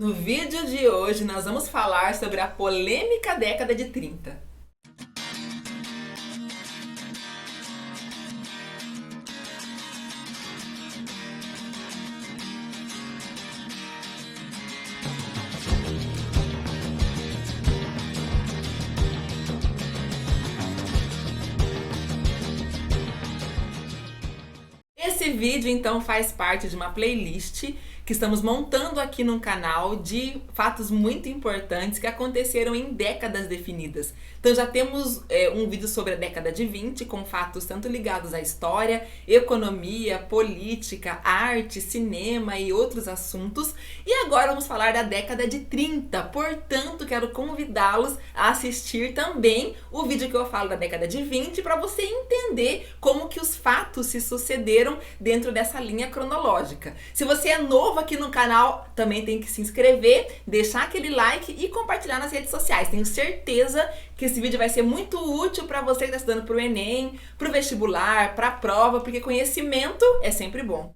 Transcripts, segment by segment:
No vídeo de hoje nós vamos falar sobre a polêmica década de 30. Esse vídeo então faz parte de uma playlist que estamos montando aqui no canal de fatos muito importantes que aconteceram em décadas definidas. Então já temos um vídeo sobre a década de 20 com fatos tanto ligados à história, economia, política, arte, cinema e outros assuntos. E agora vamos falar da década de 30, portanto quero convidá-los a assistir também o vídeo que eu falo da década de 20 para você entender como que os fatos se sucederam dentro dessa linha cronológica. Se você é novo aqui no canal, também tem que se inscrever, deixar aquele like e compartilhar nas redes sociais. Tenho certeza que esse vídeo vai ser muito útil para você que está estudando para o Enem, para o vestibular, para a prova, porque conhecimento é sempre bom.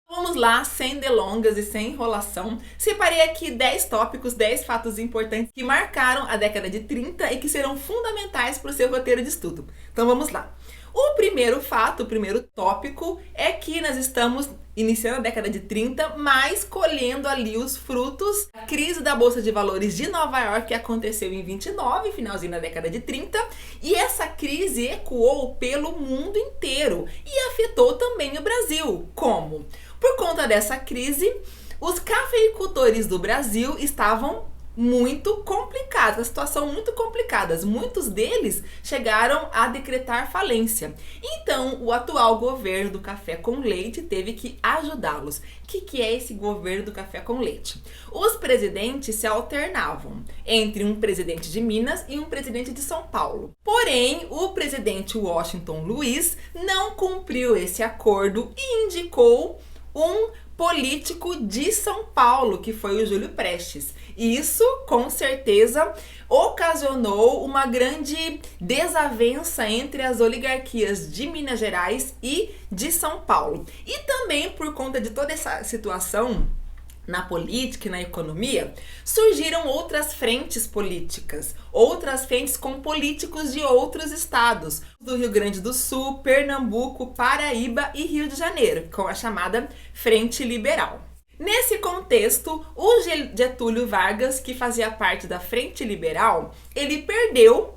Vamos lá, sem delongas e sem enrolação. Separei aqui 10 tópicos, 10 fatos importantes que marcaram a década de 30 e que serão fundamentais para o seu roteiro de estudo. Então vamos lá. O primeiro fato, o primeiro tópico é que nós estamos iniciando a década de 30, mas colhendo ali os frutos da crise da Bolsa de Valores de Nova York que aconteceu em 29, finalzinho da década de 30, e essa crise ecoou pelo mundo inteiro e afetou também o Brasil. Como? Por conta dessa crise, os cafeicultores do Brasil estavam muito complicados, a situação muito complicada. Muitos deles chegaram a decretar falência. Então, o atual governo do café com leite teve que ajudá-los. O que é esse governo do café com leite? Os presidentes se alternavam entre um presidente de Minas e um presidente de São Paulo. Porém, o presidente Washington Luiz não cumpriu esse acordo e indicou um político de São Paulo, que foi o Júlio Prestes. E isso, com certeza, ocasionou uma grande desavença entre as oligarquias de Minas Gerais e de São Paulo. E também por conta de toda essa situação na política e na economia, surgiram outras frentes políticas, outras frentes com políticos de outros estados, do Rio Grande do Sul, Pernambuco, Paraíba e Rio de Janeiro, com a chamada Frente Liberal. Nesse contexto, o Getúlio Vargas, que fazia parte da Frente Liberal, ele perdeu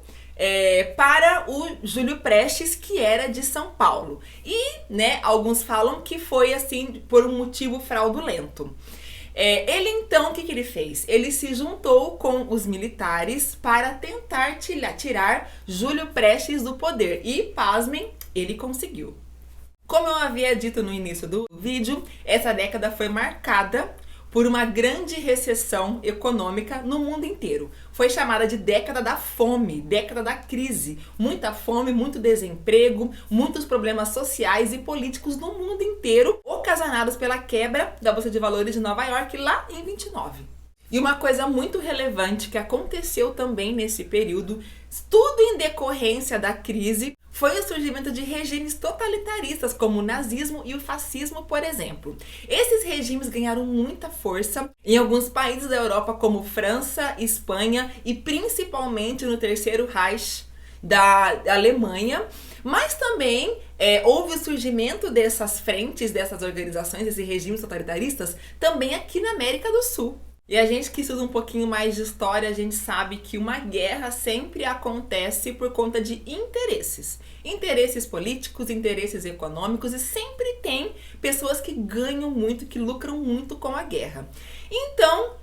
para o Júlio Prestes, que era de São Paulo. E, alguns falam que foi assim por um motivo fraudulento. Ele então, o que ele fez? Ele se juntou com os militares para tentar tirar Júlio Prestes do poder. E, pasmem, ele conseguiu. Como eu havia dito no início do vídeo, essa década foi marcada por uma grande recessão econômica no mundo inteiro. Foi chamada de década da fome, década da crise. Muita fome, muito desemprego, muitos problemas sociais e políticos no mundo inteiro, ocasionados pela quebra da Bolsa de Valores de Nova York lá em 29. E uma coisa muito relevante que aconteceu também nesse período, tudo em decorrência da crise, foi o surgimento de regimes totalitaristas, como o nazismo e o fascismo, por exemplo. Esses regimes ganharam muita força em alguns países da Europa, como França, Espanha e principalmente no Terceiro Reich da Alemanha. Mas também houve o surgimento dessas frentes, dessas organizações, desses regimes totalitaristas, também aqui na América do Sul. E a gente que estuda um pouquinho mais de história, a gente sabe que uma guerra sempre acontece por conta de interesses. Interesses políticos, interesses econômicos, e sempre tem pessoas que ganham muito, que lucram muito com a guerra. Então,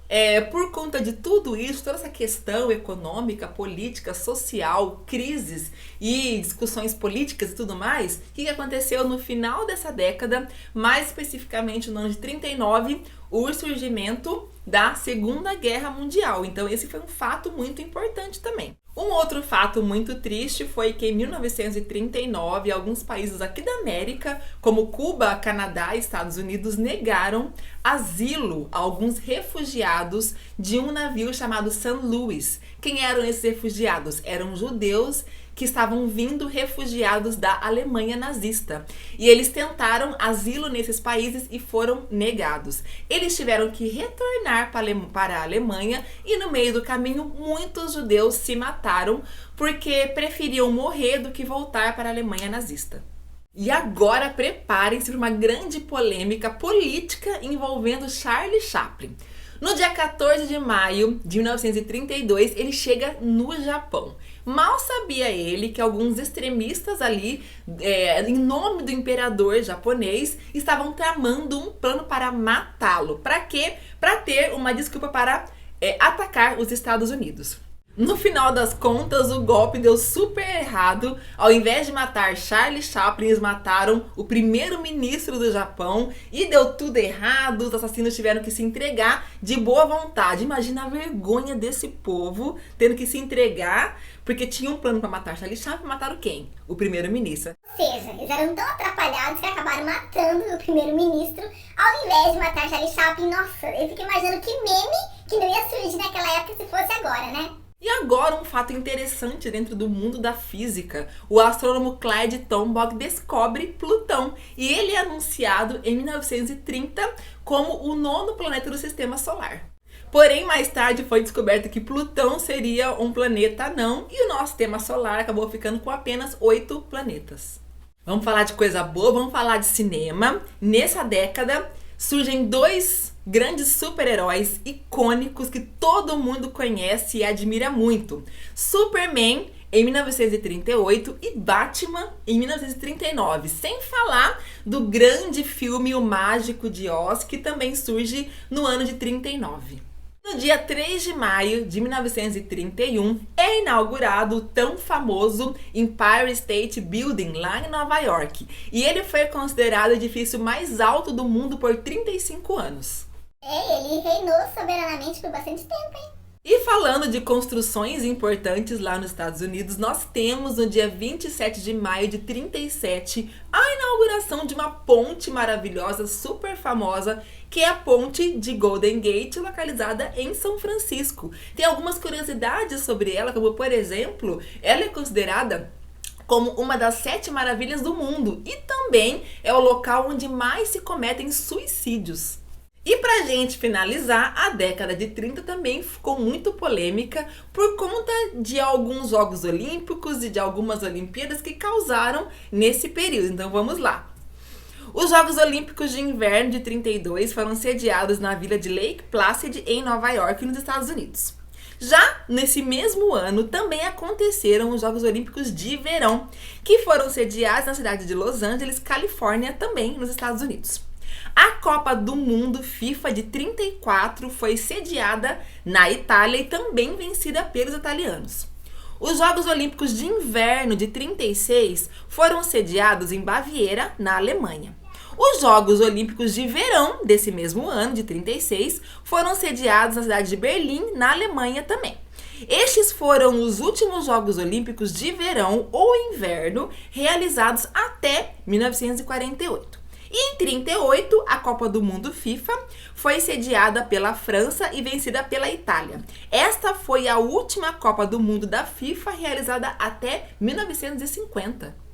por conta de tudo isso, toda essa questão econômica, política, social, crises e discussões políticas e tudo mais, o que aconteceu no final dessa década, mais especificamente no ano de 39, o surgimento da Segunda Guerra Mundial. Então esse foi um fato muito importante também. Um outro fato muito triste foi que em 1939, alguns países aqui da América, como Cuba, Canadá e Estados Unidos, negaram asilo a alguns refugiados de um navio chamado San Luis. Quem eram esses refugiados? Eram judeus que estavam vindo refugiados da Alemanha nazista. E eles tentaram asilo nesses países e foram negados. Eles tiveram que retornar para a Alemanha e no meio do caminho muitos judeus se mataram porque preferiam morrer do que voltar para a Alemanha nazista. E agora preparem-se para uma grande polêmica política envolvendo Charlie Chaplin. No dia 14 de maio de 1932, ele chega no Japão. Mal sabia ele que alguns extremistas ali, em nome do imperador japonês, estavam tramando um plano para matá-lo. Para quê? Para ter uma desculpa para atacar os Estados Unidos. No final das contas, o golpe deu super errado. Ao invés de matar Charlie Chaplin, eles mataram o primeiro-ministro do Japão e deu tudo errado. Os assassinos tiveram que se entregar de boa vontade. Imagina a vergonha desse povo tendo que se entregar porque tinha um plano para matar Charlie Chaplin. Mataram quem? O primeiro-ministro. Ou seja, eles eram tão atrapalhados que acabaram matando o primeiro-ministro ao invés de matar Charlie Chaplin. Nossa, eu fico imaginando que meme que não ia surgir naquela época se fosse agora, né? E agora um fato interessante dentro do mundo da física. O astrônomo Clyde Tombaugh descobre Plutão e ele é anunciado em 1930 como o 9º planeta do Sistema Solar. Porém, mais tarde foi descoberto que Plutão seria um planeta anão e o nosso Sistema Solar acabou ficando com apenas 8 planetas. Vamos falar de coisa boa, vamos falar de cinema. Nessa década surgem 2 grandes super-heróis icônicos que todo mundo conhece e admira muito. Superman em 1938 e Batman em 1939. Sem falar do grande filme O Mágico de Oz, que também surge no ano de 39. No dia 3 de maio de 1931, é inaugurado o tão famoso Empire State Building, lá em Nova York. E ele foi considerado o edifício mais alto do mundo por 35 anos. Ele reinou soberanamente por bastante tempo, hein? E falando de construções importantes lá nos Estados Unidos, nós temos no dia 27 de maio de 37 a inauguração de uma ponte maravilhosa, super famosa, que é a ponte de Golden Gate, localizada em São Francisco. Tem algumas curiosidades sobre ela, como por exemplo, ela é considerada como uma das 7 maravilhas do mundo e também é o local onde mais se cometem suicídios. E pra gente finalizar, a década de 30 também ficou muito polêmica por conta de alguns Jogos Olímpicos e de algumas Olimpíadas que causaram nesse período. Então vamos lá. Os Jogos Olímpicos de Inverno de 32 foram sediados na vila de Lake Placid, em Nova York, nos Estados Unidos. Já nesse mesmo ano, também aconteceram os Jogos Olímpicos de Verão, que foram sediados na cidade de Los Angeles, Califórnia, também nos Estados Unidos. A Copa do Mundo FIFA de 34 foi sediada na Itália e também vencida pelos italianos. Os Jogos Olímpicos de Inverno de 36 foram sediados em Baviera, na Alemanha. Os Jogos Olímpicos de Verão desse mesmo ano, de 36, foram sediados na cidade de Berlim, na Alemanha também. Estes foram os últimos Jogos Olímpicos de Verão ou Inverno realizados até 1948. E em 38, a Copa do Mundo FIFA foi sediada pela França e vencida pela Itália. Esta foi a última Copa do Mundo da FIFA realizada até 1950.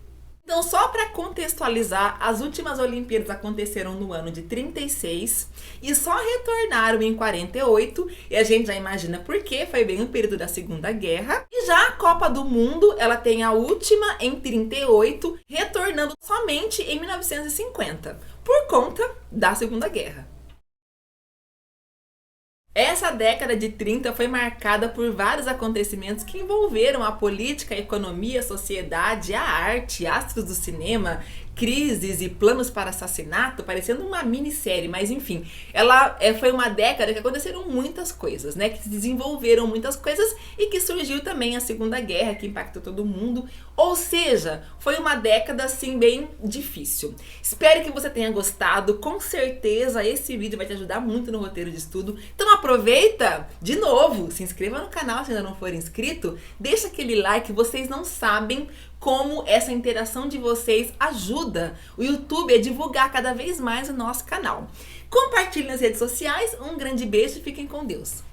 Então, só para contextualizar, as últimas Olimpíadas aconteceram no ano de 36 e só retornaram em 48, e a gente já imagina por quê, foi bem no período da Segunda Guerra. E já a Copa do Mundo, ela tem a última em 38, retornando somente em 1950, por conta da Segunda Guerra. Essa década de 30 foi marcada por vários acontecimentos que envolveram a política, a economia, a sociedade, a arte, astros do cinema, crises e planos para assassinato, parecendo uma minissérie, mas enfim, ela foi uma década que aconteceram muitas coisas, né? Que se desenvolveram muitas coisas e que surgiu também a Segunda Guerra, que impactou todo mundo. Ou seja, foi uma década assim bem difícil. Espero que você tenha gostado, com certeza esse vídeo vai te ajudar muito no roteiro de estudo. Então aproveita, de novo, se inscreva no canal se ainda não for inscrito, deixa aquele like, vocês não sabem como essa interação de vocês ajuda o YouTube a divulgar cada vez mais o nosso canal. Compartilhe nas redes sociais, um grande beijo e fiquem com Deus!